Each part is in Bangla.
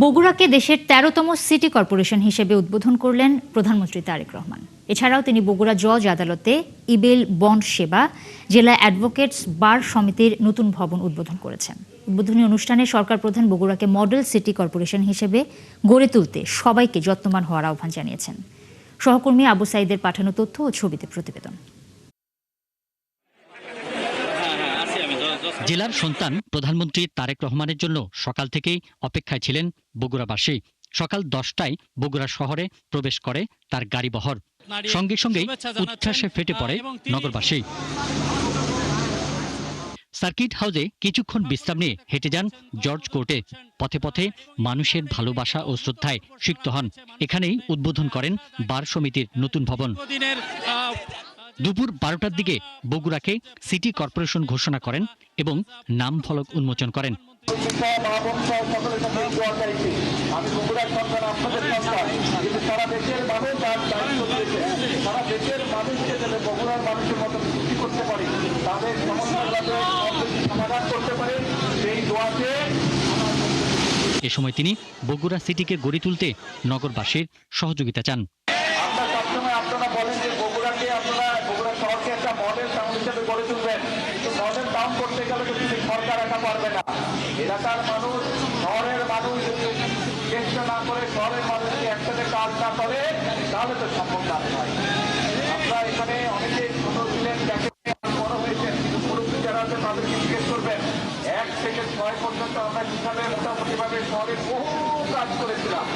বগুড়াকে দেশের ১৩তম সিটি কর্পোরেশন হিসেবে উদ্বোধন করলেন প্রধানমন্ত্রী তারেক রহমান। এছাড়াও তিনি বগুড়া জজ আদালতে ইবেল বন্ড সেবা, জেলা অ্যাডভোকেটস বার সমিতির নতুন ভবন উদ্বোধন করেছেন। উদ্বোধনী অনুষ্ঠানে সরকার প্রধান বগুড়াকে মডেল সিটি কর্পোরেশন হিসেবে গড়ে তুলতে সবাইকে যত্নবান হওয়ার আহ্বান জানিয়েছেন। সহকর্মী আবু সাইদের পাঠানো তথ্য ও ছবিতে প্রতিবেদন। জেলার সন্তান প্রধানমন্ত্রী তারেক রহমানের জন্য সকাল থেকেই অপেক্ষায় ছিলেন বগুড়াবাসী। সকাল 10টায় বগুড়া শহরে প্রবেশ করে তার গাড়িবহর। সঙ্গে সঙ্গেই উচ্ছ্বাসে ফেটে পড়ে নগরবাসী। সার্কিট হাউসে কিছুক্ষণ বিশ্রাম নিয়ে হেঁটে যান জর্জ কোর্টে। পথে পথে মানুষের ভালোবাসা ও শ্রদ্ধায় সিক্ত হন। এখানেই উদ্বোধন করেন বার সমিতির নতুন ভবন। দুপুর 12টার দিকে বগুড়াকে সিটি কর্পোরেশন ঘোষণা করেন এবং নাম ফলক উন্মোচন করেন। এ সময় তিনি বগুড়া সিটিকে গড়ে তুলতে নগরবাসীর সহযোগিতা চান। আপনারা বলেন যে বগুড়াকে বগুড়া শহরকে একটা মডেল টাউন হিসেবে গড়ে তুলবেন, কিন্তু মডেল টাউন করতে গেলে তো কিছু সরকার একা পারবে না। এলাকার মানুষ, শহরের মানুষ যদি চেষ্টা না করে, শহরের মানুষকে একসাথে কাজ না করে, তাহলে তো সম্ভব না হয়। আমরা এখানে অনেকে ছোট ছিলেন, বড় হয়েছেন, কিন্তু মুরব্বী যারা আছে তাদেরকে জিজ্ঞেস করবেন 1 থেকে 6 পর্যন্ত আমরা কিভাবে মোটামুটিভাবে শহরে বহু কাজ করেছিলাম।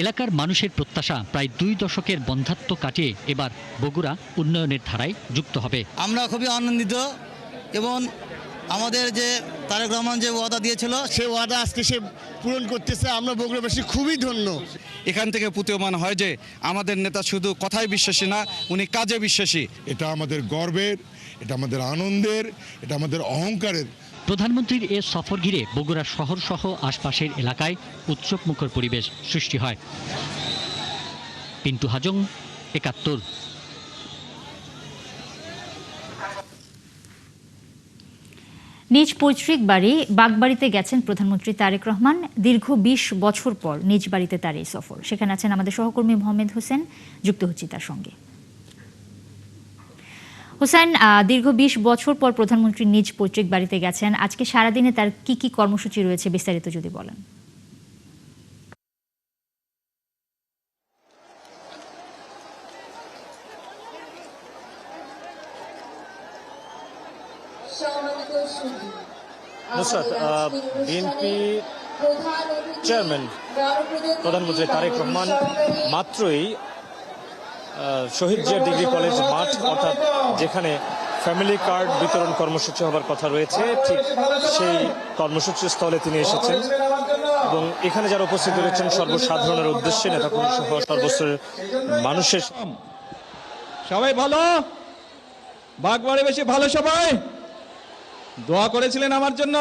এলাকার মানুষের প্রত্যাশা প্রায় 2 দশকের বন্ধ্যাত্ব কাটিয়ে এবার বগুড়া উন্নয়নের ধারায় যুক্ত হবে। আমরা খুবই আনন্দিত এবং আমাদের যে তারেক রহমান যে ওয়াদা দিয়েছিল সে ওয়াদা আজকে সে পূরণ করতেছে। আমরা বগুড়াবাসী খুবই ধন্য। এখান থেকে প্রতীয়মান হয় যে আমাদের নেতা শুধু কথায় বিশ্বাসী না, উনি কাজে বিশ্বাসী। এটা আমাদের গর্বের, এটা আমাদের আনন্দের, এটা আমাদের অহংকারের। প্রধানমন্ত্রীর এ সফর ঘিরে বগুড়া শহর সহ আশপাশের এলাকায় উৎসবমুখর পরিবেশ সৃষ্টি হয়। পিন্টু হাজং, ৭১। নিজ পৈতৃক বাড়ি বাগবাড়িতে গেছেন প্রধানমন্ত্রী তারেক রহমান। দীর্ঘ 20 বছর পর নিজ বাড়িতে তার এই সফর। সেখানে আছেন আমাদের সহকর্মী মোহাম্মদ হোসেন, যুক্ত হচ্ছি তার সঙ্গে। হোসেন, দীর্ঘ 20 বছর পর প্রধানমন্ত্রী নিজ পৈতৃক বাড়িতে গেছেন। আজকে সারাদিনে তার কি কি কর্মসূচি রয়েছে বিস্তারিত যদি বলেন। নুসরাত, বিএনপি চেয়ারম্যান প্রধানমন্ত্রী তারেক রহমান মাত্রই শহীদ জিয়া ডিগ্রি কলেজ মাঠ, অর্থাৎ যেখানে ফ্যামিলি কার্ড বিতরণ কর্মসূচি হবার কথা রয়েছে, ঠিক সেই কর্মসূচির স্থলে তিনি এসেছেন এবং এখানে যারা উপস্থিত রয়েছেন সর্বসাধারণের উদ্দেশ্যে নেতাকর্মী সহ সর্বস্তরের মানুষের। সবাই ভালো, বাগবাড়ি বেশি ভালো, সবাই দোয়া করেছিলেন আমার জন্য।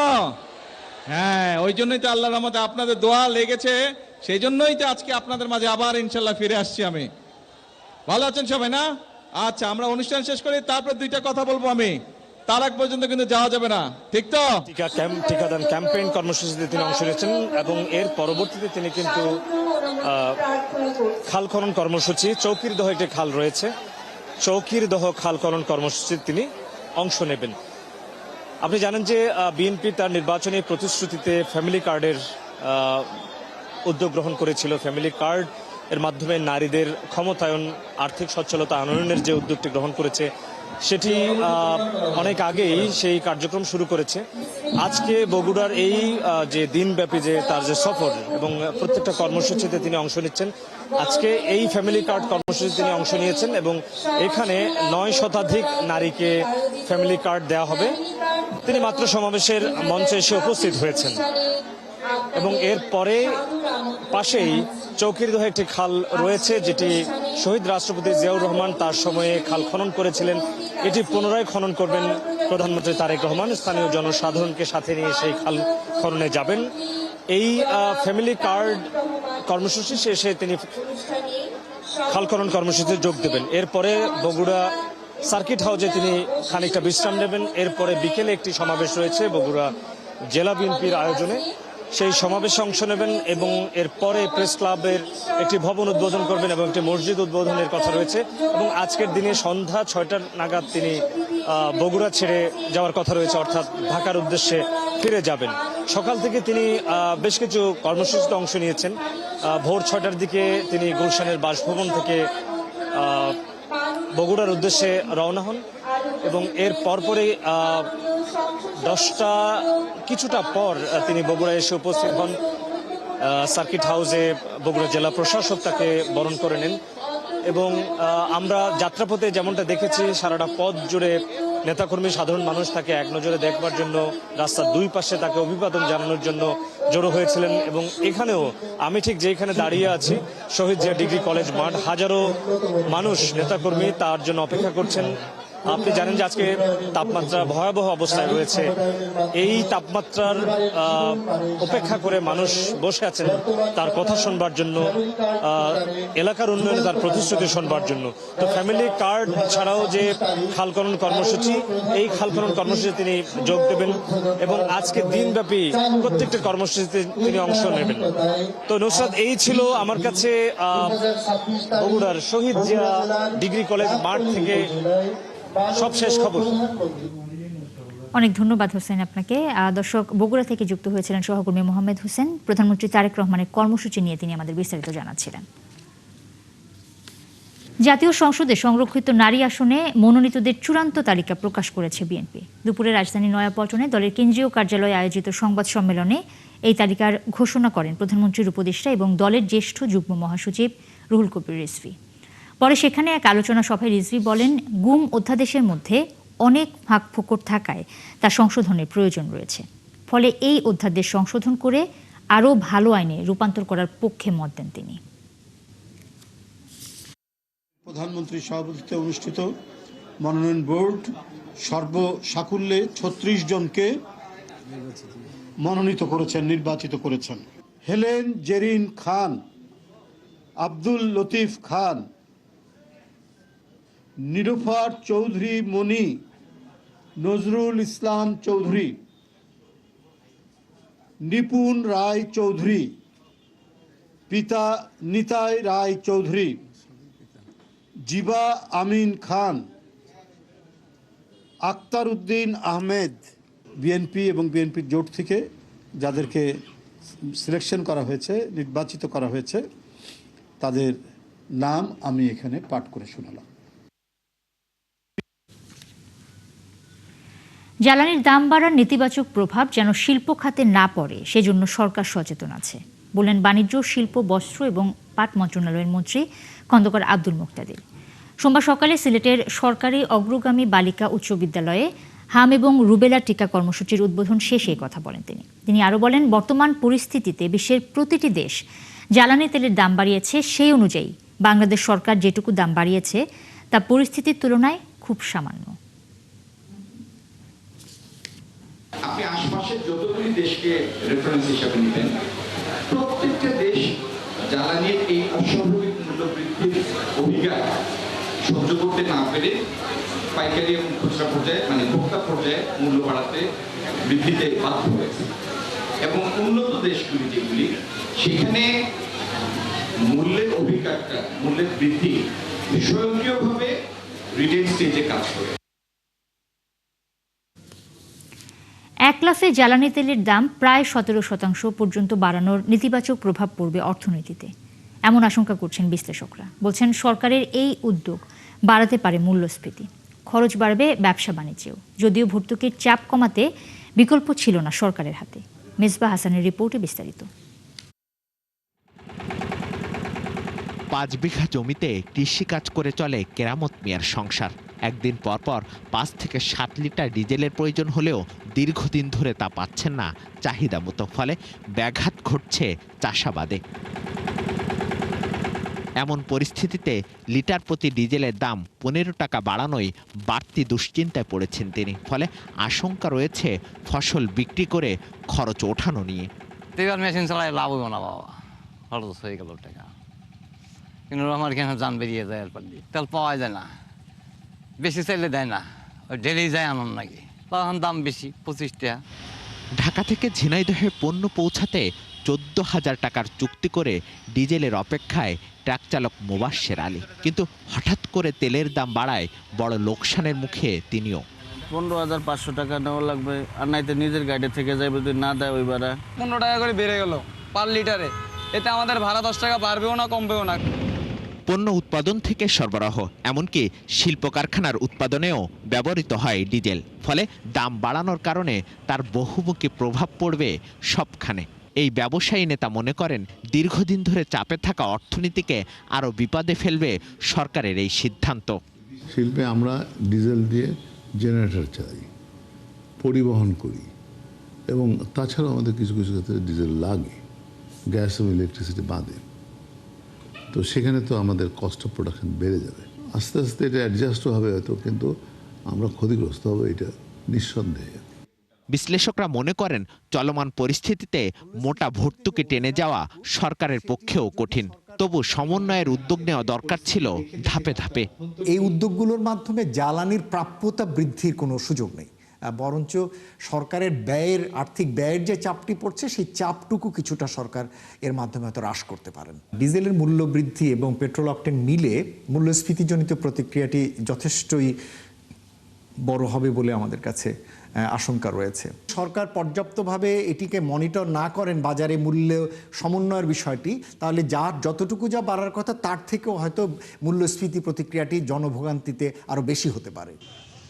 হ্যাঁ, ওই জন্যই তো আল্লাহর রহমতে আপনাদের দোয়া লেগেছে, সেই জন্যই তো আজকে আপনাদের মাঝে আবার ইনশাল্লাহ ফিরে আসছি আমি। ভালো আছেন সবাই না? আচ্ছা, আমরা অনুষ্ঠান শেষ করি, তারপর 2টা কথা বলবো আমি, তার আগ পর্যন্ত কিন্তু যাওয়া যাবে না, ঠিক তো? টিকাদান ক্যাম্পেইন কর্মসূচিতে তিনি অংশ নিয়েছেন এবং এর পরবর্তীতে তিনি কিন্তু খাল খনন কর্মসূচি, চৌকির দহ একটি খাল রয়েছে, চৌকির দহ খাল খনন কর্মসূচিতে তিনি অংশ নেবেন। আপনি জানেন যে বিএনপি তার নির্বাচনী প্রতিশ্রুতিতে ফ্যামিলি কার্ডের উদ্যোগ গ্রহণ করেছিল। ফ্যামিলি কার্ড এর মাধ্যমে নারীদের ক্ষমতায়ন, আর্থিক সচ্ছলতা আনয়নের যে উদ্যোগটি গ্রহণ করেছে সেটি অনেক আগেই সেই কার্যক্রম শুরু করেছে। আজকে বগুড়ার এই যে দিনব্যাপী যে তার যে সফর এবং প্রত্যেকটা কর্মসূচিতে তিনি অংশ নিচ্ছেন, আজকে এই ফ্যামিলি কার্ড কর্মসূচিতে তিনি অংশ নিয়েছেন এবং এখানে 9 শতাধিক নারীকে ফ্যামিলি কার্ড দেওয়া হবে। তিনি মাত্র সমাবেশের মঞ্চে এসে উপস্থিত হয়েছেন এবং এর পরে পাশেই চৌকির দহে একটি খাল রয়েছে, যেটি শহীদ রাষ্ট্রপতি জিয়াউর রহমান তার সময়ে খাল খনন করেছিলেন। এটি পুনরায় খনন করবেন প্রধানমন্ত্রী তারেক রহমান। স্থানীয় জনসাধারণকে সাথে নিয়ে সেই খাল খননে যাবেন। এই ফ্যামিলি কার্ড কর্মসূচি শেষে তিনি খাল খনন কর্মসূচিতে যোগ দেবেন। এরপরে বগুড়া সার্কিট হাউসে তিনি খানিকটা বিশ্রাম নেবেন। এরপরে বিকেলে একটি সমাবেশ রয়েছে বগুড়া জেলা বিএনপির আয়োজনে সেই সমাবেশে অংশ নেবেন এবং এরপরে প্রেস ক্লাবের একটি ভবন উদ্বোধন করবেন এবং একটি মসজিদ উদ্বোধনের কথা রয়েছে এবং আজকের দিনে সন্ধ্যা 6টা নাগাদ তিনি বগুড়া ছেড়ে যাওয়ার কথা রয়েছে, অর্থাৎ ঢাকার উদ্দেশ্যে ফিরে যাবেন। সকাল থেকে তিনি বেশ কিছু কর্মসূচিতে অংশ নিয়েছেন। ভোর 6টার দিকে তিনি গুলশানের বাসভবন থেকে বগুড়ার উদ্দেশ্যে রওনা হন এবং এর পরপরই 10টা কিছুটা পর তিনি বগুড়ায় এসে উপস্থিত হন। সার্কিট হাউসে বগুড়া জেলা প্রশাসক তাকে বরণ করে নেন এবং আমরা যাত্রাপথে যেমনটা দেখেছি সারাটা পথ জুড়ে নেতাকর্মী সাধারণ মানুষ তাকে এক নজরে দেখবার জন্য রাস্তার দুই পাশে তাকে অভিবাদন জানানোর জন্য জড়ো হয়েছিলেন এবং এখানেও আমি ঠিক যেখানে দাঁড়িয়ে আছি শহীদ জিয়া ডিগ্রি কলেজ মাঠ, হাজারো মানুষ নেতাকর্মী তার জন্য অপেক্ষা করছেন। আপনি জানেন যে আজকে তাপমাত্রা ভয়াবহ অবস্থায় রয়েছে, এই তাপমাত্রার অপেক্ষা করে মানুষ বসে আছেন তার কথা শুনবার জন্য, এলাকার উন্নয়নে তার প্রতিশ্রুতি শুনবার জন্য। তো ফ্যামিলি কার্ড ছাড়াও যে খাল খনন কর্মসূচি, এই খাল খনন কর্মসূচি তিনি যোগ দেবেন এবং আজকে দিনব্যাপী প্রত্যেকটি কর্মসূচিতে তিনি অংশ নেবেন। তো নুসরাত, এই ছিল আমার কাছে বগুড়ার শহীদ জিয়া ডিগ্রি কলেজ মাঠ থেকে সবশেষ খবর। অনেক ধন্যবাদ হোসেন আপনাকে। দর্শক, বগুড়া থেকে যুক্ত হয়েছিলেন সহকর্মী মোহাম্মদ হোসেন। প্রধানমন্ত্রী তারেক রহমানের কর্মসূচি নিয়ে তিনি আমাদের বিস্তারিত জানাচ্ছিলেন। জাতীয় সংসদে সংরক্ষিত নারী আসনে মনোনীতদের চূড়ান্ত তালিকা প্রকাশ করেছে বিএনপি। দুপুরে রাজধানী নয়াপল্টনে দলের কেন্দ্রীয় কার্যালয়ে আয়োজিত সংবাদ সম্মেলনে এই তালিকার ঘোষণা করেন প্রধানমন্ত্রীর উপদেষ্টা এবং দলের জ্যেষ্ঠ যুগ্ম মহাসচিব রুহুল কবির রিজভী। পরে সেখানে এক আলোচনা সভায় রিজভী বলেন, গুম অধ্যাদেশের মধ্যে অনেক ফাঁকফোকর থাকায় তা সংশোধনের প্রয়োজন রয়েছে। ফলে এই অধ্যাদেশ সংশোধন করে আরও ভালো আইনে রূপান্তর করার পক্ষে মত দেন তিনি। প্রধানমন্ত্রীর সভাপতিত্বে অনুষ্ঠিত মনোনয়ন বোর্ড সর্বসাকুল্যে 36 জনকে মনোনীত করেছেন, নির্বাচিত করেছেন। হেলেন জেরিন খান, আব্দুল লতিফ খান, নিরুফার চৌধুরী মনি, নজরুল ইসলাম চৌধুরী, নিপুণ রায় চৌধুরী, পিতা নিতাই রায় চৌধুরী, জিবা আমিন খান, আক্তার উদ্দিন আহমেদ। বিএনপি এবং বিএনপির জোট থেকে যাদেরকে সিলেকশন করা হয়েছে, নির্বাচিত করা হয়েছে, তাদের নাম আমি এখানে পাঠ করে শোনালাম। জ্বালানির দাম বাড়ার নেতিবাচক প্রভাব যেন শিল্প খাতে না পড়ে সেজন্য সরকার সচেতন আছে বললেন বাণিজ্য, শিল্প, বস্ত্র এবং পাট মন্ত্রণালয়ের মন্ত্রী খন্দকার আব্দুল মুক্তাদির। সোমবার সকালে সিলেটের সরকারি অগ্রগামী বালিকা উচ্চ বিদ্যালয়ে হাম এবং রুবেলা টিকা কর্মসূচির উদ্বোধন শেষে কথা বলেন তিনি আরও বলেন, বর্তমান পরিস্থিতিতে বিশ্বের প্রতিটি দেশ জ্বালানি তেলের দাম বাড়িয়েছে, সেই অনুযায়ী বাংলাদেশ সরকার যেটুকু দাম বাড়িয়েছে তা পরিস্থিতির তুলনায় খুব সামান্য। আপনি আশপাশের যতগুলি দেশকে রেফারেন্স হিসাবে নেবেন, প্রত্যেকটা দেশ জ্বালানির এই অস্বাভাবিক মূল্য বৃদ্ধির অভিজ্ঞতা সহ্য করতে না পেরে পাইকারি এবং খুচরা পর্যায়ে মানে ভোক্তা পর্যায়ে মূল্য বাড়াতে বৃদ্ধিতে বাধ্য হয়েছে। এবং উন্নত দেশগুলি যেগুলি, সেখানে মূল্যের অভিজ্ঞতা, মূল্যের বৃদ্ধি স্বয়ংক্রিয়ভাবে রিটেল স্টেজে কাজ করে। এক লাফে জ্বালানি তেলের দাম প্রায় 17% পর্যন্ত বাড়ানোর নেতিবাচক প্রভাব পড়বে অর্থনীতিতে, এমন আশঙ্কা করছেন বিশ্লেষকরা। বলছেন, সরকারের এই উদ্যোগ বাড়াতে পারে মূল্যস্ফীতি, খরচ বাড়বে ব্যবসা বাণিজ্যেও। যদিও ভর্তুকির চাপ কমাতে বিকল্প ছিল না সরকারের হাতে। মেজবা হাসানের রিপোর্টে বিস্তারিত। 5 বিঘা জমিতে কৃষিকাজ করে চলে কেরামত মিয়ার সংসার। একদিন পর পর 5 থেকে 7 লিটার ডিজেলের প্রয়োজন হলেও দীর্ঘদিন ধরে তা পাচ্ছেন না চাহিদা মতো, ফলে ব্যাঘাত ঘটছে চাষাবাদে। এমন পরিস্থিতিতে লিটার প্রতি ডিজেলের দাম 15 টাকা বাড়ানোই বাড়তি দুশ্চিন্তায় পড়েছেন তিনি। ফলে আশঙ্কা রয়েছে ফসল বিক্রি করে খরচ ওঠানো নিয়ে। এবার মেশিন চালায় লাভ হইব না বাবা, খরচ হয়ে গেল টাকা, কিন্তু আমার এখানে যান বেরিয়ে যায়, এরপর দিয়ে তেল পাওয়া যায় না, বেশি চাইলে দেয় না, ওই ডেলি যায় আনন্দ নাকি, তখন দাম বেশি 25 টাকা। ঢাকা থেকে ঝিনাইদহে পণ্য পৌঁছাতে 14,000 টাকার চুক্তি করে ডিজেলের অপেক্ষায় ট্রাক চালক মোবাশ্বের আলী, কিন্তু হঠাৎ করে তেলের দাম বাড়ায় বড় লোকসানের মুখে তিনিও। 15,500 টাকা নেওয়া লাগবে, আর নাইতে নিজের গাড়ি থেকে যাবে, যদি না দেয় ওই ভাড়া। 15 টাকা করে বেড়ে গেল পার লিটারে, এতে আমাদের ভাড়া 10 টাকা বাড়বেও না কমবেও না। পণ্য উৎপাদন থেকে সরবরাহ, এমনকি শিল্প কারখানার উৎপাদনেও ব্যবহৃত হয় ডিজেল। ফলে দাম বাড়ানোর কারণে তার বহুমুখী প্রভাব পড়বে সবখানে। এই ব্যবসায়ী নেতা মনে করেন, দীর্ঘদিন ধরে চাপে থাকা অর্থনীতিকে আরও বিপদে ফেলবে সরকারের এই সিদ্ধান্ত। শিল্পে আমরা ডিজেল দিয়ে জেনারেটর চালাই, পরিবহন করি, এবং তাছাড়াও আমাদের কিছু কিছু ক্ষেত্রে ডিজেল লাগে, গ্যাস এবং ইলেকট্রিসিটি বাদে। তো সেখানে তো আমাদের কস্ট অফ প্রোডাকশন বেড়ে যাবে। আস্তে আস্তে এটা অ্যাডজাস্ট হবে হয়তো, কিন্তু আমরা ক্ষতিগ্রস্ত হবো, এটা নিঃসন্দেহে। বিশ্লেষকরা মনে করেন, চলমান পরিস্থিতিতে মোটা ভর্তুকি টেনে যাওয়া সরকারের পক্ষেও কঠিন। তবু সমন্বয়ের উদ্যোগ নেওয়া দরকার ছিল ধাপে ধাপে। এই উদ্যোগগুলোর মাধ্যমে জ্বালানির প্রাপ্যতা বৃদ্ধির কোনো সুযোগ নেই, বরঞ্চ সরকারের ব্যয়ের, আর্থিক ব্যয়ের যে চাপটি পড়ছে, সেই চাপটুকু কিছুটা সরকার এর মাধ্যমে হয়তো হ্রাস করতে পারেন। ডিজেলের মূল্য বৃদ্ধি এবং পেট্রোল অকটেন মিলে মূল্যস্ফীতিজনিত প্রতিক্রিয়াটি যথেষ্টই বড় হবে বলে আমাদের কাছে আশঙ্কা রয়েছে। সরকার পর্যাপ্তভাবে এটিকে মনিটর না করেন বাজারে মূল্য সমন্বয়ের বিষয়টি, তাহলে যতটুকু যা বাড়ার কথা তার থেকেও হয়তো মূল্যস্ফীতি প্রতিক্রিয়াটি জনভোগান্তিতে আরও বেশি হতে পারে।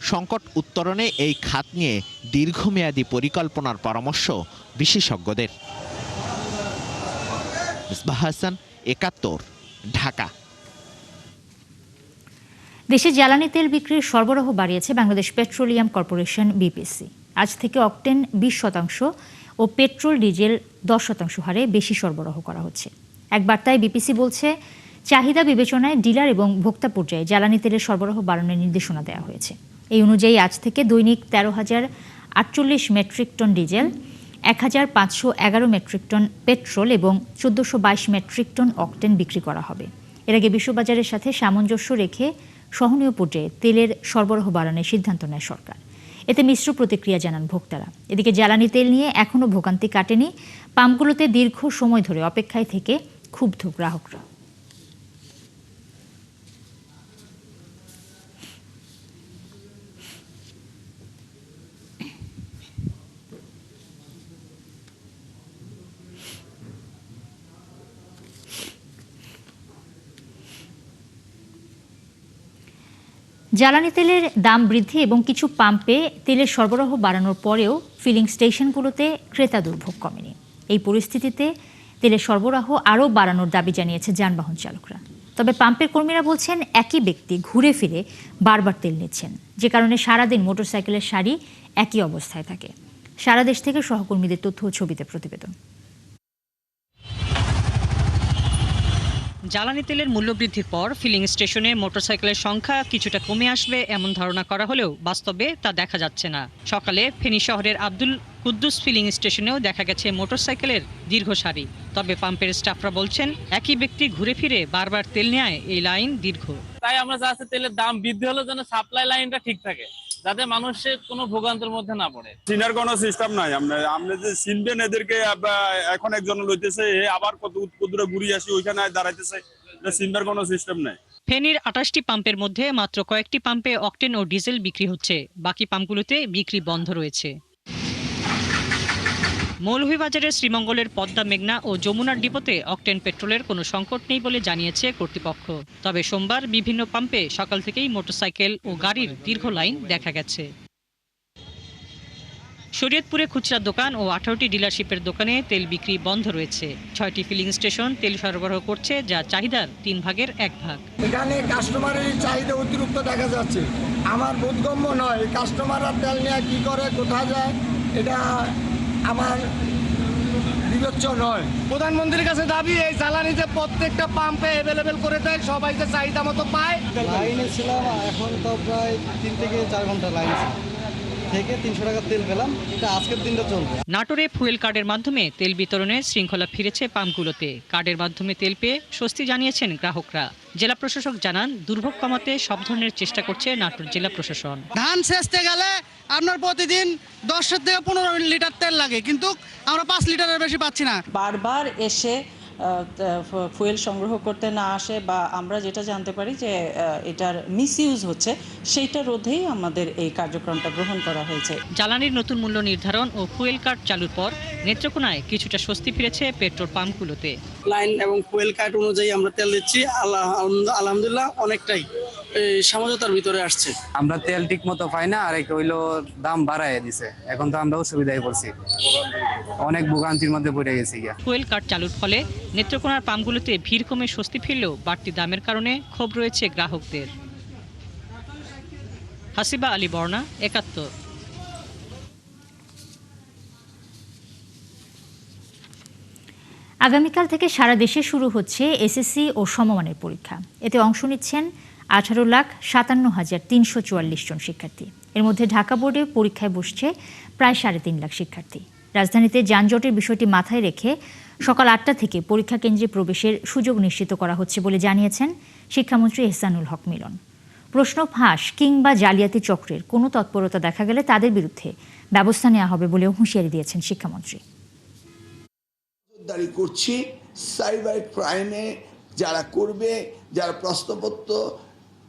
সংকট উত্তরণে এই খাত নিয়ে দীর্ঘমেয়াদী পরিকল্পনার পরামর্শ বিশেষজ্ঞদের। মিসবাহ হাসান, 71, ঢাকা। দেশে জ্বালানি তেল বিক্রির সরবরাহ বাড়িয়েছে বাংলাদেশ পেট্রোলিয়াম কর্পোরেশন বিপিসি। আজ থেকে অকটেন 20% ও পেট্রোল ডিজেল 10% হারে বেশি সরবরাহ করা হচ্ছে। এক বার্তায় বিপিসি বলছে, চাহিদা বিবেচনায় ডিলার এবং ভোক্তা পর্যায়ে জ্বালানি তেলের সরবরাহ বাড়ানোর নির্দেশনা দেওয়া হয়েছে। এই অনুযায়ী আজ থেকে দৈনিক 13,048 metric ton diesel, 1,511 metric ton petrol এবং 1,422 মেট্রিক টন অকটেন বিক্রি করা হবে। এর আগে বিশ্ববাজারের সাথে সামঞ্জস্য রেখে সহনীয় পর্যায়ে তেলের সরবরাহ বাড়ানোর সিদ্ধান্ত নেয় সরকার। এতে মিশ্র প্রতিক্রিয়া জানান ভোক্তারা। এদিকে জ্বালানি তেল নিয়ে এখনও ভোগান্তি কাটেনি। পাম্পগুলোতে দীর্ঘ সময় ধরে অপেক্ষায় থেকে ক্ষুব্ধ গ্রাহকরা। জ্বালানি তেলের দাম বৃদ্ধি এবং কিছু পাম্পে তেলের সরবরাহ বাড়ানোর পরেও ফিলিং স্টেশনগুলোতে ক্রেতা দুর্ভোগ কমেনি। এই পরিস্থিতিতে তেলের সরবরাহ আরও বাড়ানোর দাবি জানিয়েছে যানবাহন চালকরা। তবে পাম্পের কর্মীরা বলছেন, একই ব্যক্তি ঘুরে ফিরে বারবার তেল নিচ্ছেন, যে কারণে সারাদিন মোটরসাইকেলের সারি একই অবস্থায় থাকে। সারা দেশ থেকে সহকর্মীদের তথ্য ও ছবিতে প্রতিবেদন। জ্বালানি তেলের মূল্যবৃদ্ধির পর ফিলিং স্টেশনে মোটরসাইকেলের সংখ্যা কিছুটা কমে আসবে এমন ধারণা করা হলেও বাস্তবে তা দেখা যাচ্ছে না। সকালে ফেনী শহরের আব্দুল কুদ্দুস ফিলিং স্টেশনেও দেখা গেছে মোটরসাইকেলের দীর্ঘ সারি। তবে পাম্পের স্টাফরা বলছেন, একই ব্যক্তি ঘুরে ফিরে বারবার তেল নেয় এই লাইন দীর্ঘ। তাই আমরা চাচ্ছি তেলের দাম বৃদ্ধি হলে যেন সাপ্লাই লাইনটা ঠিক থাকে, যাতে মানুষের কোনো ভোগান্তির মধ্যে না পড়ে। চিনার কোনো সিস্টেম নাই। আপনি যে চিনবেন এদেরকে, এখন একজন লইতেছে, আবার কত দূরে ঘুরিয়ে আসি ওইখানে দাঁড়াইতেছে, চিনবার কোনো সিস্টেম নাই। ফেনীর 28টি পাম্পের মধ্যে মাত্র কয়েকটি পাম্পে অকটেন ও ডিজেল বিক্রি হচ্ছে, বাকি পাম্পগুলোতে বিক্রি বন্ধ রয়েছে। মৌলভীবাজারের শ্রীমঙ্গলের পদ্মা, মেঘনা ও যমুনার ডিপোতে অকটেন পেট্রোলের কোনো সংকট নেই বলে জানিয়েছে কর্তৃপক্ষ। তবে সোমবার বিভিন্ন পাম্পে সকাল থেকেই মোটরসাইকেল ও গাড়ির দীর্ঘ লাইন দেখা গেছে। শরীয়তপুরে খুচরা দোকান ও 18টি ডিলারশিপের দোকানে তেল বিক্রি বন্ধ রয়েছে। 6টি ফিলিং স্টেশন তেল সরবরাহ করছে, যা চাহিদার 3 ভাগের 1 ভাগ। এখানে কাস্টমারের চাহিদা অতিরিক্ত দেখা যাচ্ছে। আমার বোধগম্য নয়, কাস্টমাররা তেল নিয়ে কি করে, কোথায় যায়, এটা আমার বিবেচ্য নয়। প্রধানমন্ত্রীর কাছে দাবি, এই জ্বালানিতে প্রত্যেকটা পাম্পে অ্যাভেলেবেল করে দেয়, সবাই যে চাহিদা মতো পায়। লাইনে ছিলাম, এখন তো প্রায় 3 থেকে 4 ঘন্টা লাইন থেকে 300 টাকা তেল পেলাম। এটা আজকের দিনটা চলবে। নাটোরে ফুয়েল কার্ডের মাধ্যমে তেল বিতরণের শৃঙ্খলা ফিরেছে পাম্পগুলোতে। কার্ডের মাধ্যমে তেল পেয়ে স্বস্তি জানিয়েছেন গ্রাহকরা। জেলা প্রশাসক জানান, দুর্ভোগ কমাতে সব ধরনের চেষ্টা করছে নাটোর জেলা প্রশাসন। ধান সেচতে গেলে আপনার প্রতিদিন 10 থেকে 15 লিটার তেল লাগে, কিন্তু আমরা 5 লিটারের বেশি পাচ্ছি না। বারবার এসে ফুয়েল সংগ্রহ করতে না আসে বা আমরা যেটা জানতে পারি যে এটার মিসইউজ হচ্ছে, সেইটা রোধেই আমাদের এই কার্যক্রমটা গ্রহণ করা হয়েছে। জ্বালানির নতুন মূল্য নির্ধারণ ও ফুয়েল কার্ড চালুর পর নেত্রকোনায় কিছুটা স্বস্তি ফিরেছে পেট্রোল পাম্পগুলোতে। লাইন এবং ফুয়েল কার্ড অনুযায়ী আমরা তেল দিচ্ছি, আলহামদুলিল্লাহ অনেকটাই সমঝোতার ভিতরে আসছে। আমরা তেল ঠিক মতো পাই না, আর এক হইলো দাম বাড়ায় দিছে, এখন তো আমরা অসুবিধায় পড়ছি, অনেক ভোগান্তির মধ্যে পড়ে গেছি। ফুয়েল কার্ড চালুর ফলে নেত্রকোনার পাম্পগুলোতে ভিড় কমে স্বস্তি ফিরলেও বাড়তি দামের কারণে ক্ষোভ রয়েছে গ্রাহকদের। হাসিবা আলী বর্ণা, ৭১। আগামীকাল থেকে সারা দেশে শুরু হচ্ছে এসএসসি ও সমমানের পরীক্ষা। এতে অংশ নিচ্ছেন 18,57,344 জন শিক্ষার্থী। এর মধ্যে ঢাকা বোর্ডে পরীক্ষায় বসছে প্রায় 3.5 লাখ শিক্ষার্থী। রাজধানীতে যানজটের বিষয়টি মাথায় রেখে সকাল 8টা থেকে পরীক্ষা কেন্দ্রে প্রবেশের সুযোগ নিশ্চিত করা হচ্ছে বলে জানিয়েছেন শিক্ষামন্ত্রী এহসানুল হক মিলন। প্রশ্ন ফাঁস কিংবা জালিয়াতি চক্রের কোনো তৎপরতা দেখা গেলে তাদের বিরুদ্ধে ব্যবস্থা নেওয়া হবে বলেও হুঁশিয়ারি দিয়েছেন শিক্ষামন্ত্রী। করছি সাইবার ক্রাইমে যারা করবে, যারা প্রশ্নপত্র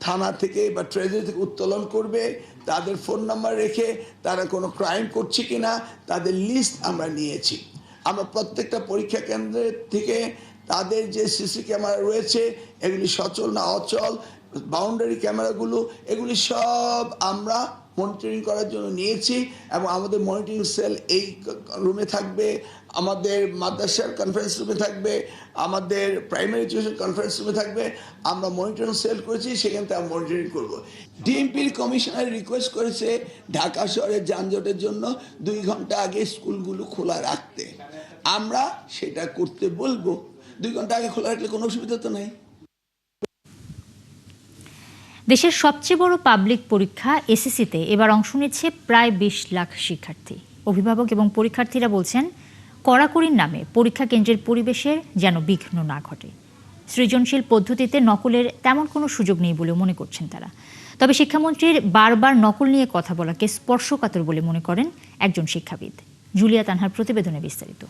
থানা থেকে বা ট্রেজারি থেকে উত্তোলন করবে, তাদের ফোন নাম্বার রেখে তারা কোনো ক্রাইম করছে কিনা তাদের লিস্ট আমরা নিয়েছি। আমরা প্রত্যেকটা পরীক্ষা কেন্দ্রের থেকে তাদের যে সিসি ক্যামেরা রয়েছে, এগুলি সচল না অচল, বাউন্ডারি ক্যামেরাগুলো, এগুলি সব আমরা মনিটরিং করার জন্য নিয়েছি এবং আমাদের মনিটরিং সেল এই রুমে থাকবে, আমাদের মাদ্রাসার কনফারেন্স রুমে থাকবে, আমাদের প্রাইমারি এডুকেশন কনফারেন্স রুমে থাকবে। আমরা মনিটরিং সেল করেছি, সেখান থেকে আমরা মনিটরিং করব। ডিএমপির কমিশনার রিকোয়েস্ট করেছে ঢাকা শহরের যানজটের জন্য 2 ঘন্টা আগে স্কুলগুলো খোলা রাখতে। আমরা সেটা করতে বলবো। 2 ঘন্টা আগে খোলা রাখলে কোনো অসুবিধা তো নাই। দেশের সবচেয়ে বড় পাবলিক পরীক্ষা এসএসসিতে এবার অংশ নিচ্ছে প্রায় 20 লাখ শিক্ষার্থী। অভিভাবক এবং পরীক্ষার্থীরা বলছেন, কড়াকড়ির নামে পরীক্ষা কেন্দ্রের পরিবেশের যেন বিঘ্ন না ঘটে। সৃজনশীল পদ্ধতিতে নকলের তেমন কোনো সুযোগ নেই বলে মনে করছেন তারা। তবে শিক্ষামন্ত্রীর বারবার নকল নিয়ে কথা বলাকে স্পর্শকাতর বলে মনে করেন একজন শিক্ষাবিদ। জুলিয়া তানহার প্রতিবেদনে বিস্তারিত।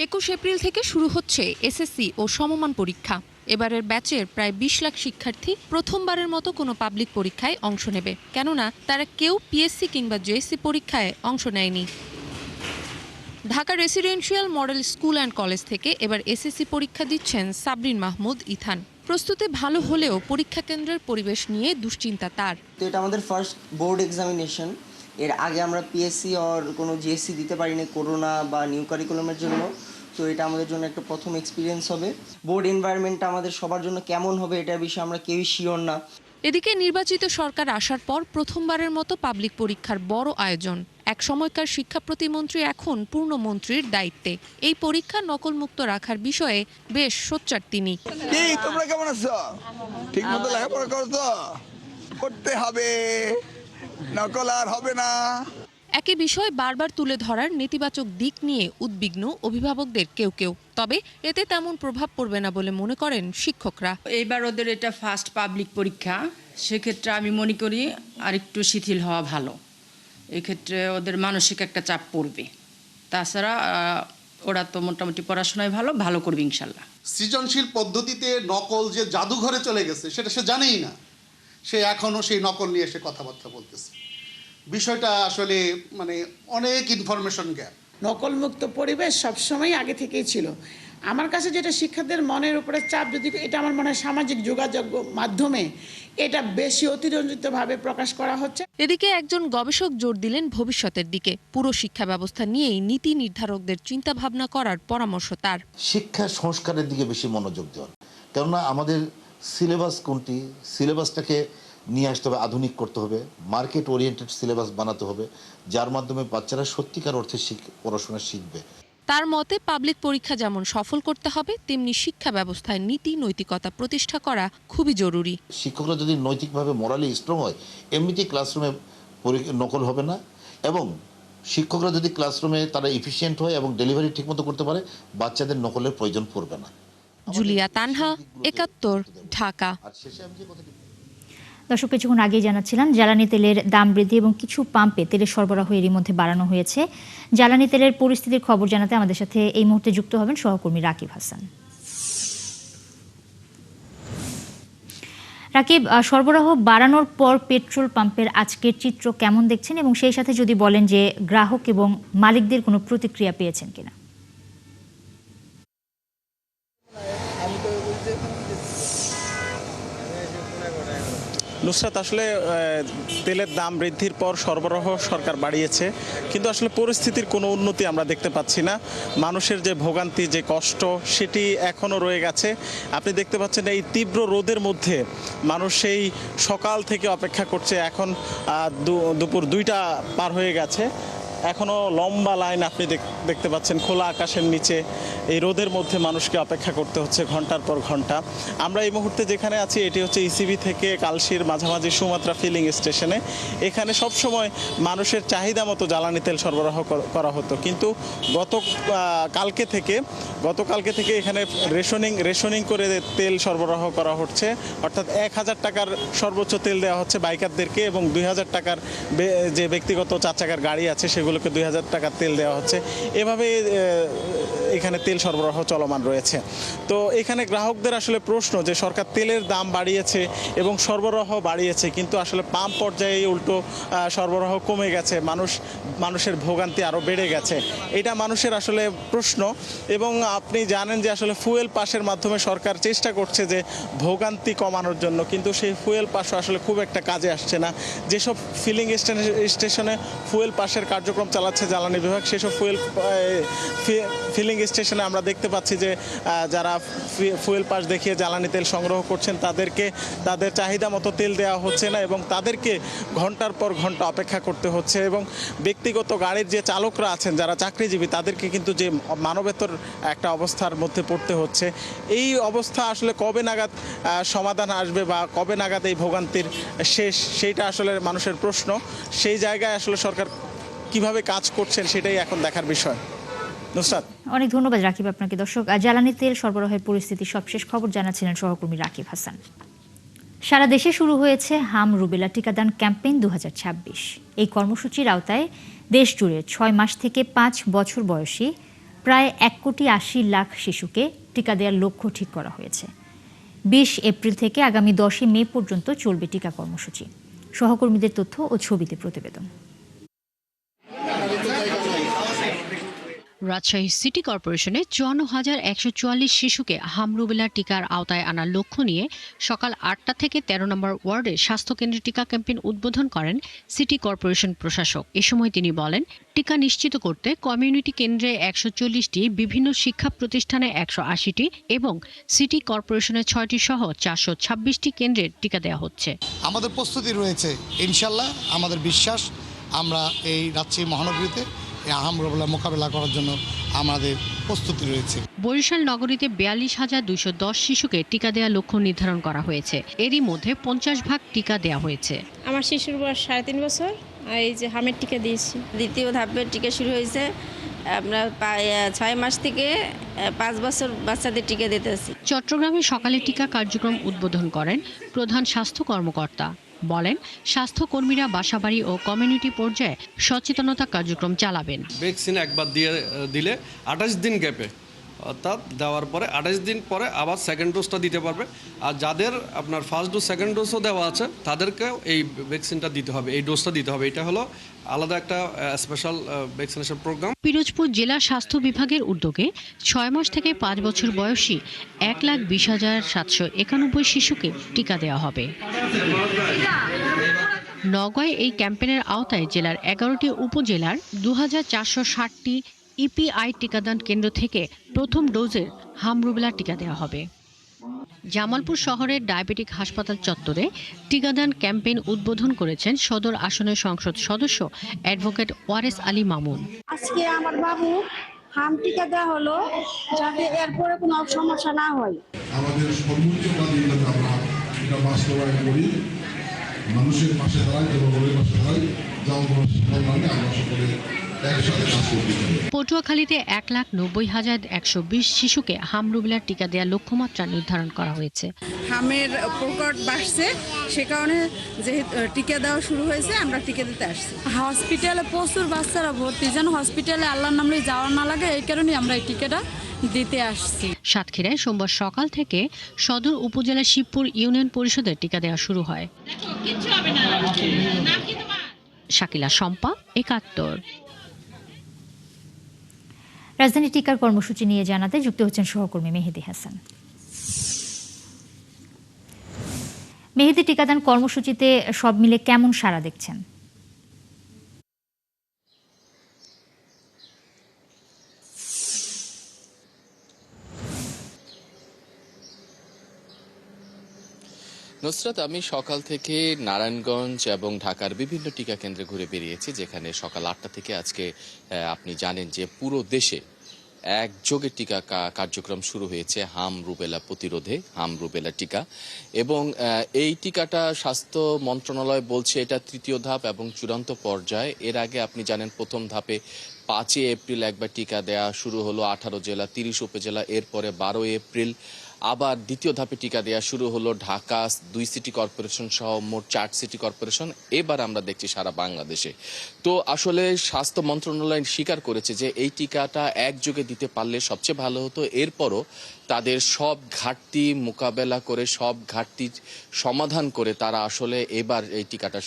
21 এপ্রিল থেকে শুরু হচ্ছে এসএসসি ও সমমান পরীক্ষা। এবারের ব্যাচের প্রায় 20 লাখ শিক্ষার্থী প্রথমবারের মতো কোনো পাবলিক পরীক্ষায় অংশ নেবে, কেননা তারা কেউ পিএসসি কিংবা জেএসসি পরীক্ষায় অংশ নেয়নি। Dhaka residential model school and college থেকে এবার এসএসসি পরীক্ষা দিচ্ছেন সাবরিন মাহমুদ ইথান। প্রস্তুতি ভালো হলেও পরীক্ষা কেন্দ্রের পরিবেশ নিয়ে দুশ্চিন্তা তার। তো এটা আমাদের ফার্স্ট বোর্ড এক্সামিনেশন। এর আগে আমরা পিএসসি আর কোনো জিএসসি দিতে পারিনি করোনা বা নিউ কারিকুলামের জন্য। তো এটা আমাদের জন্য একটা প্রথম এক্সপিরিয়েন্স হবে। বোর্ড এনভায়রনমেন্টটা আমাদের সবার জন্য কেমন হবে এটার বিষয়ে আমরা কেউই শিওর না। এদিকে নির্বাচিত সরকার আসার পর প্রথমবারের মতো পাবলিক পরীক্ষার বড় আয়োজন। এক সময়কার শিক্ষা প্রতিমন্ত্রী এখন পূর্ণমন্ত্রীর দায়িত্বে। এই পরীক্ষা নকলমুক্ত রাখার বিষয়ে বেশ সোচ্চার তিনি। তোমরা কেমন আছো? ঠিক মতো লেখাপড়া করছো? করতে হবে, নকল আর হবে না। একই বিষয় বারবার তুলে ধরার নেতিবাচক দিক নিয়ে উদ্বিগ্ন অভিভাবকদের কেউ কেউ। তবে এতে তেমন প্রভাব পড়বে না বলে মনে করেন শিক্ষকরা। এইবার ওদের এটা ফার্স্ট পাবলিক পরীক্ষা, সেক্ষেত্রে আমি মনে করি আরেকটু শিথিল হওয়া ভালো। এক্ষেত্রে ওদের মানসিক একটা চাপ পড়বে। তাছাড়া ওরা তো মোটামুটি পড়াশোনায় ভালো করবে ইনশাল্লাহ। সৃজনশীল পদ্ধতিতে নকল যে জাদুঘরে চলে গেছে সেটা সে জানেই না, সে এখনও সেই নকল নিয়ে এসে কথাবার্তা বলতেছে। বিষয়টা আসলে অনেক ইনফরমেশন গ্যাপ। নকলমুক্ত পরিবেশ সবসময় আগে থেকেই ছিল। আমার কাছে যেটা শিক্ষার্থীদের মনের উপরে চাপ, যদি এটা আমার মনে হয় সামাজিক যোগাযোগ মাধ্যমে এটা বেশি অতিরঞ্জিতভাবে প্রকাশ করা হচ্ছে। এদিকে একজন গবেষক জোর দিলেন ভবিষ্যতের দিকে। পুরো শিক্ষা ব্যবস্থা নিয়েই নীতি নির্ধারকদের চিন্তা ভাবনা করার পরামর্শ তার। শিক্ষা সংস্কারের দিকে বেশি মনোযোগ দেওয়া, কেননা আমাদের সিলেবাস কোনটি, সিলেবাসটাকে নিয়ে আসতে হবে, আধুনিক করতে হবে, মার্কেট ওরিয়েন্টেড সিলেবাস বানাতে হবে, যার মাধ্যমে বাচ্চারা সত্যিকার অর্থে পড়াশোনা শিখবে। তার মতে পাবলিক পরীক্ষা যেমন সফল করতে হবে, তেমনি শিক্ষা ব্যবস্থায় নীতি নৈতিকতা প্রতিষ্ঠা করা খুবই জরুরি। শিক্ষকরা যদি নৈতিকভাবে মোরালি স্ট্রং হয়, এমনিতেই ক্লাসরুমে নকল হবে না এবং শিক্ষকরা যদি ক্লাসরুমে তারা এফিশিয়েন্ট হয় এবং ডেলিভারি ঠিকমতো করতে পারে, বাচ্চাদের নকলের প্রয়োজন পড়বে না। জুলিয়া তানহা, ৭১, ঢাকা। দর্শক, কিছুক্ষণ আগেই জানাচ্ছিলাম জ্বালানি তেলের দাম বৃদ্ধি এবং কিছু পাম্পে তেলের সরবরাহ এরই মধ্যে বাড়ানো হয়েছে। জ্বালানি তেলের পরিস্থিতির খবর জানাতে আমাদের সাথে এই মুহূর্তে যুক্ত হবেন সহকর্মী রাকিব হাসান। রাকিব, সরবরাহ বাড়ানোর পর পেট্রোল পাম্পের আজকের চিত্র কেমন দেখছেন এবং সেই সাথে যদি বলেন যে গ্রাহক এবং মালিকদের কোনো প্রতিক্রিয়া পেয়েছেন কিনা? নুসরাত, আসলে তেলের দাম বৃদ্ধির পর সরবরাহ সরকার বাড়িয়েছে, কিন্তু আসলে পরিস্থিতির কোনো উন্নতি আমরা দেখতে পাচ্ছি না। মানুষের যে ভোগান্তি, যে কষ্ট, সেটি এখনও রয়ে গেছে। আপনি দেখতে পাচ্ছেন এই তীব্র রোদের মধ্যে মানুষ সেই সকাল থেকে অপেক্ষা করছে। এখন দুপুর 2টা পার হয়ে গেছে, এখনও লম্বা লাইন আপনি দেখতে পাচ্ছেন খোলা আকাশের নিচে। এই রোদের মধ্যে মানুষকে অপেক্ষা করতে হচ্ছে ঘন্টার পর ঘন্টা। আমরা এই মুহূর্তে যেখানে আছি এটি হচ্ছে ইসিবি থেকে কালশির মাঝামাঝি সুমাত্রা ফিলিং স্টেশনে। এখানে সবসময় মানুষের চাহিদা মতো জ্বালানি তেল সরবরাহ করা হতো, কিন্তু গতকালকে থেকে এখানে রেশনিং করে তেল সরবরাহ করা হচ্ছে। অর্থাৎ 1000 টাকার সর্বোচ্চ তেল দেওয়া হচ্ছে বাইকারদেরকে এবং 2000 টাকার যে ব্যক্তিগত 4 চাকার গাড়ি আছে সেগুলোকে 2000 টাকার তেল দেওয়া হচ্ছে। এভাবে এখানে তেল সরবরাহ চলমান রয়েছে। তো এখানে গ্রাহকদের আসলে প্রশ্ন যে সরকার তেলের দাম বাড়িয়েছে এবং সরবরাহ বাড়িয়েছে, কিন্তু আসলে পাম্প পর্যায়ে উল্টো সরবরাহ কমে গেছে, মানুষের ভোগান্তি আরও বেড়ে গেছে। এটা মানুষের আসলে প্রশ্ন। এবং আপনি জানেন যে আসলে ফুয়েল পাসের মাধ্যমে সরকার চেষ্টা করছে যে ভোগান্তি কমানোর জন্য, কিন্তু সেই ফুয়েল পাসও আসলে খুব একটা কাজে আসছে না। যেসব ফিলিং স্টেশনে ফুয়েল পাসের কার্যক্রম চালাচ্ছে জ্বালানি বিভাগ, সেসব ফিলিং স্টেশনে আমরা দেখতে পাচ্ছি যে যারা ফুয়েল পাস দেখিয়ে জ্বালানি তেল সংগ্রহ করছেন তাদের চাহিদা মতো তেল দেওয়া হচ্ছে না এবং তাদেরকে ঘন্টার পর ঘন্টা অপেক্ষা করতে হচ্ছে। এবং ব্যক্তিগত গাড়ির যে চালকরা আছেন যারা চাকরিজীবী, তাদেরকে কিন্তু যে মানবেতর একটা অবস্থার মধ্যে পড়তে হচ্ছে। এই অবস্থা আসলে কবে নাগাদ সমাধান আসবে বা কবে নাগাদ এই ভোগান্তির শেষ, সেইটা আসলে মানুষের প্রশ্ন। সেই জায়গায় আসলে সরকার কিভাবে কাজ করছেন সেটাই এখন দেখার বিষয়। নুসরাত, অনেক ধন্যবাদ রাকিব আপনাকে। দর্শক, জ্বালানি তেল সরবরাহের পরিস্থিতি সবশেষ খবর জানাচ্ছিলেন সহকর্মী রাকিব হাসান। সারা দেশে শুরু হয়েছে হাম রুবেলা টিকাদান ক্যাম্পেইন 2026। এই কর্মসূচির আওতায় দেশ জুড়ে 6 মাস থেকে 5 বছর বয়সী প্রায় 1,80,00,000 শিশুকে টিকা দেওয়ার লক্ষ্য ঠিক করা হয়েছে। 20 এপ্রিল থেকে আগামী 10 মে পর্যন্ত চলবে টিকা কর্মসূচি। সহকর্মীদের তথ্য ও ছবিতে প্রতিবেদন। রাজশাহী সিটি কর্পোরেশনে 54,144 শিশুকে হাম রুবেলা টিকার আওতায় আনার লক্ষ্য নিয়ে সকাল 8টা থেকে 13 নম্বর ওয়ার্ডে স্বাস্থ্যকেন্দ্রে টিকা ক্যাম্পেইন উদ্বোধন করেন সিটি কর্পোরেশন প্রশাসক। এ সময় তিনি বলেন, টিকা নিশ্চিত করতে কমিউনিটি কেন্দ্রে 140টি, বিভিন্ন শিক্ষা প্রতিষ্ঠানে 180টি এবং সিটি কর্পোরেশনের 6টি সহ 426টি কেন্দ্রে টিকা দেওয়া হচ্ছে। আমাদের প্রস্তুতি রয়েছে, ইনশাল্লাহ আমাদের বিশ্বাস আমরা এই রাজশাহী মহানগরীতে হাম রুবেলা মোকাবেলা করার জন্য আমাদের প্রস্তুতি রয়েছে। বরিশাল নগরীতে 42,210 শিশুকে টিকা দেওয়ার লক্ষ্য নির্ধারণ করা হয়েছে। এরই মধ্যে 50 ভাগ টিকা দেওয়া হয়েছে। আমার শিশুর বয়স 3.5 বছর। এই যে হামের টিকা দিয়েছি। দ্বিতীয় ধাপের টিকা শুরু হয়েছে। আমরা 6 মাস থেকে 5 বছর বাচ্চাদের টিকা দিতেছি। চট্টগ্রামে সকালে টিকা কার্যক্রম উদ্বোধন করেন প্রধান স্বাস্থ্য কর্মকর্তা। বলেন, স্বাস্থ্যকর্মীরা বাসাবাড়ি ও কমিউনিটি পর্যায়ে সচেতনতা কার্যক্রম চালাবেন। ভ্যাকসিন একবার দিলে 28 দিন গ্যাপে, অর্থাৎ দেওয়ার পরে 28 দিন পরে আবার সেকেন্ড ডোজটা দিতে পারবে। আর যাদের আপনার ফার্স্ট ডোজ সেকেন্ড ডোজও দেওয়া আছে তাদেরকেও এই ভ্যাকসিনটা দিতে হবে, এই ডোজটা দিতে হবে। এটা হলো আলাদা একটা স্পেশাল ভ্যাকসিনেশন প্রোগ্রাম। পিরোজপুর জেলা স্বাস্থ্য বিভাগের উদ্যোগে 6 মাস থেকে 5 বছর বয়সী 1,20,791 শিশুকে টিকা দেওয়া হবে। নওগাঁয় এই ক্যাম্পেইনের আওতায় জেলার 11টি উপজেলার 2,460টি ইপিআই টিকাদান কেন্দ্র থেকে প্রথম ডোজের হাম রুবেলা টিকা দেওয়া হবে। জামালপুর শহরের ডায়াবেটিক হাসপাতাল চত্বরে টিকাদান ক্যাম্পেইন উদ্বোধন করেছেন সদর আসনের সংসদ সদস্য অ্যাডভোকেট ওয়ারেস আলী মামুন। আজকে আমার বাবু হাম টিকা দেওয়া হলো যাতে এরপরে কোনো সমস্যা না হয়। আমাদের সর্বোচ্চ প্রাধান্যতা আমরা এটা বাস্তবায়ন করি, মানুষের পাশে দাঁড়াই, জনগণের পাশে দাঁড়াই, যা আমরা সকলে একসাথে কাজ করতে চাই। পটুয়াখালীতে 1,90,120 শিশুকে হাম রুবেলার টিকা দেওয়ার লক্ষ্যমাত্রা নির্ধারণ করা হয়েছে। হামের প্রকট বাড়ছে, সে কারণে যেহেতু টিকা দেওয়া শুরু হয়েছে, আমরা টিকা দিতে আসছি। হসপিটালে প্রচুর বাচ্চারা ভর্তি, যেন হসপিটালে আল্লাহর নামে যাওয়া না লাগে, এই কারণে আমরা এই টিকাটা দিতে আসছি। সাতক্ষীরায় সোমবার সকাল থেকে সদর উপজেলা শিবপুর ইউনিয়ন পরিষদের টিকা দেওয়া শুরু হয়। শাকিলা শম্পা, ৭১। রাজধানী টিকার কর্মসূচি নিয়ে জানাতে যুক্ত হচ্ছেন সহকর্মী মেহেদী হাসান। মেহেদী, টিকাদান কর্মসূচিতে সব মিলে কেমন সাড়া দেখছেন? নুসরাত, আমি সকাল থেকে নারায়ণগঞ্জ এবং ঢাকার বিভিন্ন টিকা কেন্দ্রে ঘুরে বেরিয়েছি, যেখানে সকাল ৮টা থেকে আজকে আপনি জানেন যে পুরো দেশে একযোগে টিকা কার্যক্রম শুরু হয়েছে হাম রুবেলা প্রতিরোধে, হাম রুবেলা টিকা। এবং এই টিকাটা স্বাস্থ্য মন্ত্রণালয় বলছে এটা তৃতীয় ধাপ এবং চূড়ান্ত পর্যায়ে। এর আগে আপনি জানেন প্রথম ধাপে 5 এপ্রিল একবার টিকা দেওয়া শুরু হলো 18 জেলা 30 উপজেলা, এরপরে 12 এপ্রিল আবার দ্বিতীয় ধাপে টিকা দেওয়া শুরু হলো ঢাকা 2 সিটি কর্পোরেশন সহ মোট 4 সিটি কর্পোরেশন। এবার আমরা দেখছি সারা বাংলাদেশে। তো আসলে স্বাস্থ্য মন্ত্রণালয় স্বীকার করেছে যে এই টিকাটা একযোগে দিতে পারলে সবচেয়ে ভালো হতো। এরপরও তাদের সব ঘাটতি মোকাবেলা করে, সব ঘাটতির সমাধান করে তারা আসলে এবার এই টিকাটা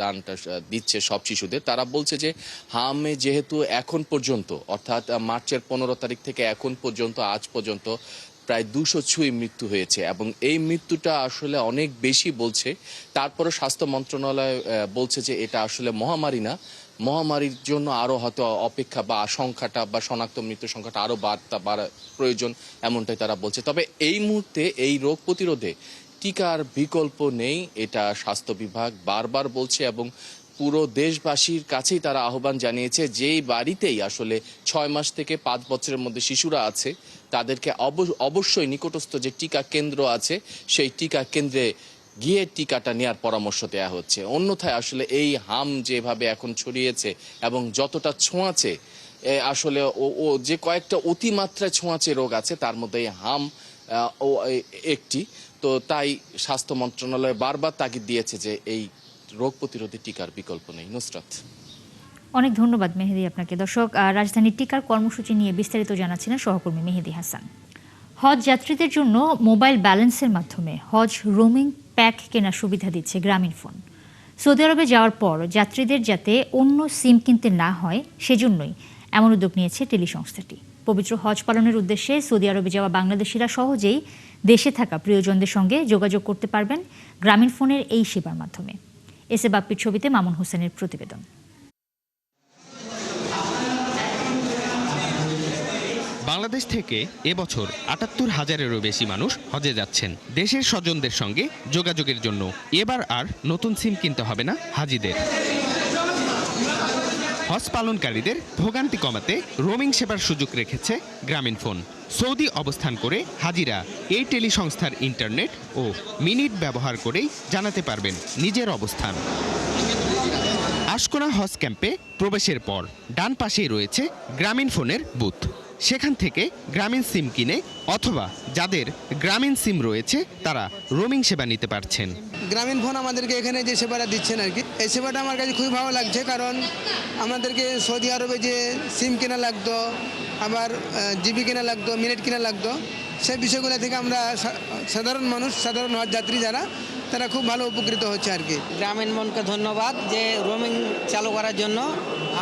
দানটা দিচ্ছে সব শিশুদের। তারা বলছে যে হামে যেহেতু এখন পর্যন্ত অর্থাৎ মার্চের 15 তারিখ থেকে এখন পর্যন্ত আজ পর্যন্ত প্রায় 200 মৃত্যু হয়েছে এবং এই মৃত্যুটা আসলে অনেক বেশি বলছে। তারপরে স্বাস্থ্য মন্ত্রণালয় বলছে যে এটা আসলে মহামারী না, মহামারীর জন্য আরও হয়তো অপেক্ষা বা সংখ্যাটা বা শনাক্ত মৃত্যু সংখ্যাটা আরও বাড়া প্রয়োজন, এমনটাই তারা বলছে। তবে এই মুহূর্তে এই রোগ প্রতিরোধে টিকার বিকল্প নেই, এটা স্বাস্থ্য বিভাগ বারবার বলছে এবং পুরো দেশবাসীর কাছেই তারা আহ্বান জানিয়েছে যেই বাড়িতেই আসলে 6 মাস থেকে 5 বছরের মধ্যে শিশুরা আছে তাদেরকে অবশ্যই নিকটস্থ যে টিকা কেন্দ্র আছে সেই টিকা কেন্দ্রে গিয়ে টিকাটা নেওয়ার পরামর্শ দেওয়া হচ্ছে। অন্যথায় আসলে এই হাম যেভাবে এখন ছড়িয়েছে এবং যতটা ছোঁয়াচে, আসলে ও যে কয়েকটা অতিমাত্রায় ছোঁয়াচে রোগ আছে তার মধ্যে এই হাম ও একটি। তো তাই স্বাস্থ্য মন্ত্রণালয় বারবার তাগিদ দিয়েছে যে এই রোগ প্রতিরোধী টিকার বিকল্প নেই। নুসরাত, অনেক ধন্যবাদ মেহেদী আপনাকে। দর্শক, রাজধানীর টিকার কর্মসূচি নিয়ে বিস্তারিত জানাচ্ছিলেন সহকর্মী মেহেদী হাসান। হজ যাত্রীদের জন্য মোবাইল ব্যালেন্সের মাধ্যমে হজ রোমিং প্যাক কেনার সুবিধা দিচ্ছে গ্রামীণফোন। সৌদি আরবে যাওয়ার পর যাত্রীদের যাতে অন্য সিম কিনতে না হয় সেজন্যই এমন উদ্যোগ নিয়েছে টেলি সংস্থাটি। পবিত্র হজ পালনের উদ্দেশ্যে সৌদি আরবে যাওয়া বাংলাদেশিরা সহজেই দেশে থাকা প্রিয়জনদের সঙ্গে যোগাযোগ করতে পারবেন গ্রামীণফোনের এই সেবার মাধ্যমে। এসে বাপ্পির ছবিতে মামুন হোসেনের প্রতিবেদন। বাংলাদেশ থেকে এবছর ৭৮,০০০-এরও বেশি মানুষ হজে যাচ্ছেন দেশের স্বজনদের সঙ্গে যোগাযোগের জন্য। এবার আর নতুন সিম কিনতে হবে না হাজিদের। হজ পালনকারীদের ভোগান্তি কমাতে রোমিং সেবার সুযোগ রেখেছে গ্রামীণফোন। সৌদি অবস্থান করে হাজিরা এই টেলি সংস্থার ইন্টারনেট ও মিনিট ব্যবহার করেই জানাতে পারবেন নিজের অবস্থান। আশকোনা হজ ক্যাম্পে প্রবেশের পর ডান পাশেই রয়েছে গ্রামীণফোনের বুথ। সেখান থেকে গ্রামীণ সিম কিনে অথবা যাদের গ্রামীণ সিম রয়েছে তারা রোমিং সেবা নিতে পারছেন। গ্রামীণফোন আমাদেরকে এখানে যে সেবাটা দিচ্ছেন আর কি, এই সেবাটা আমার কাছে খুবই ভালো লাগছে। কারণ আমাদেরকে সৌদি আরবে যে সিম কেনা লাগতো, আবার জিবি কেনা লাগতো, মিনিট কেনা লাগতো, সেই বিষয়গুলো থেকে আমরা সাধারণ মানুষ, সাধারণ হজ যাত্রী যারা, তারা খুব ভালো উপকৃত হচ্ছে আর কি। গ্রামীণফোনকে ধন্যবাদ যে রোমিং চালু করার জন্য।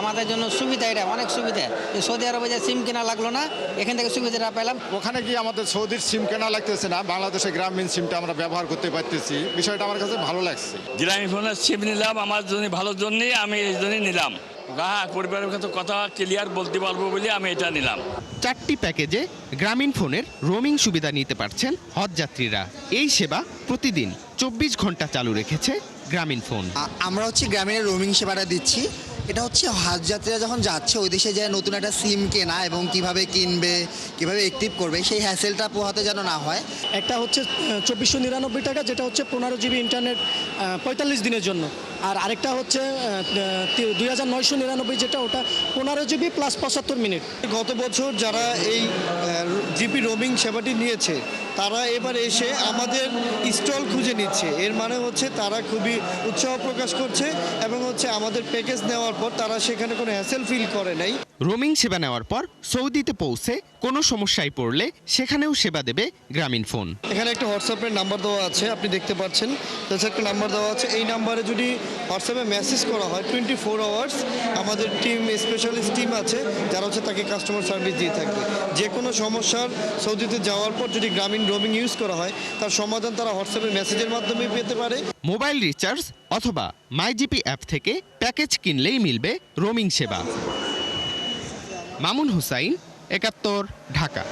আমাদের জন্য সুবিধা, এটা অনেক সুবিধা। সৌদি আরবে যে সিম কেনা লাগলো না, এখান থেকে সুবিধাটা পেলাম। ওখানে গিয়ে আমাদের সৌদির সিম কেনা লাগতেছে না, বাংলাদেশের গ্রামীণ সিমটা আমরা ব্যবহার করতে পারতেছি। বিষয়টা আমার কাছে ভালো লাগছে। গ্রামীণফোনের সিম নিলাম আমার জন্য ভালোর জন্যই, আমি এই জন্যই নিলাম। পরিবারের কাছে কথা ক্লিয়ার বলতে পারবো বলে আমি এটা নিলাম। 4টি প্যাকেজে গ্রামীণফোনের রোমিং সুবিধা নিতে পারছেন হজ যাত্রীরা। এই সেবা প্রতিদিন 24 ঘন্টা চালু রেখেছে গ্রামীণফোন। আমরা হচ্ছে গ্রামীণের রোমিং সেবাটা দিচ্ছি। এটা হচ্ছে হজ যাত্রীরা যখন যাচ্ছে ওই দেশে যায় নতুন একটা সিম কেনা এবং কিভাবে কিনবে, কিভাবে অ্যাক্টিভ করবে, সেই হ্যাসেলটা পোহাতে যেন না হয়। একটা হচ্ছে 2499 টাকা, যেটা হচ্ছে 15 জিবি ইন্টারনেট 45 দিনের জন্য। আর আরেকটা হচ্ছে 2999 যেটা, ওটা 15 GB প্লাস 75 মিনিট। গত বছর যারা এই জিপি রোমিং সেবাটি নিয়েছে তারা এবার এসে আমাদের স্টল খুঁজে নিচ্ছে। এর মানে হচ্ছে তারা খুবই উৎসাহ প্রকাশ করছে এবং হচ্ছে আমাদের প্যাকেজ নেওয়ার পর তারা সেখানে কোনো হ্যাসেল ফিল করে নাই। রোমিং সেবা নেওয়ার পর সৌদিতে পৌঁছে কোনো সমস্যায় পড়লে সেখানেও সেবা দেবে গ্রামীণফোন। এখানে একটা হোয়াটসঅ্যাপের নাম্বার দেওয়া আছে, আপনি দেখতে পাচ্ছেন। একটা নাম্বার দেওয়া আছে, এই নাম্বারে যদি হোয়াটসঅ্যাপে মেসেজ করা হয় 24 আওয়ার্স আমাদের টিম, স্পেশালিস্ট টিম আছে যারা হচ্ছে তাকে কাস্টমার সার্ভিস দিয়ে থাকবে। যে কোনো সমস্যার সৌদিতে যাওয়ার পর যদি গ্রামীণ রোমিং ইউজ করা হয় তার সমাধান তারা হোয়াটসঅ্যাপে মেসেজের মাধ্যমে পেতে পারে। মোবাইল রিচার্জ অথবা মাইজিপি অ্যাপ থেকে প্যাকেজ কিনলেই মিলবে রোমিং সেবা। মামুন হুসাইন, 71, ঢাকা।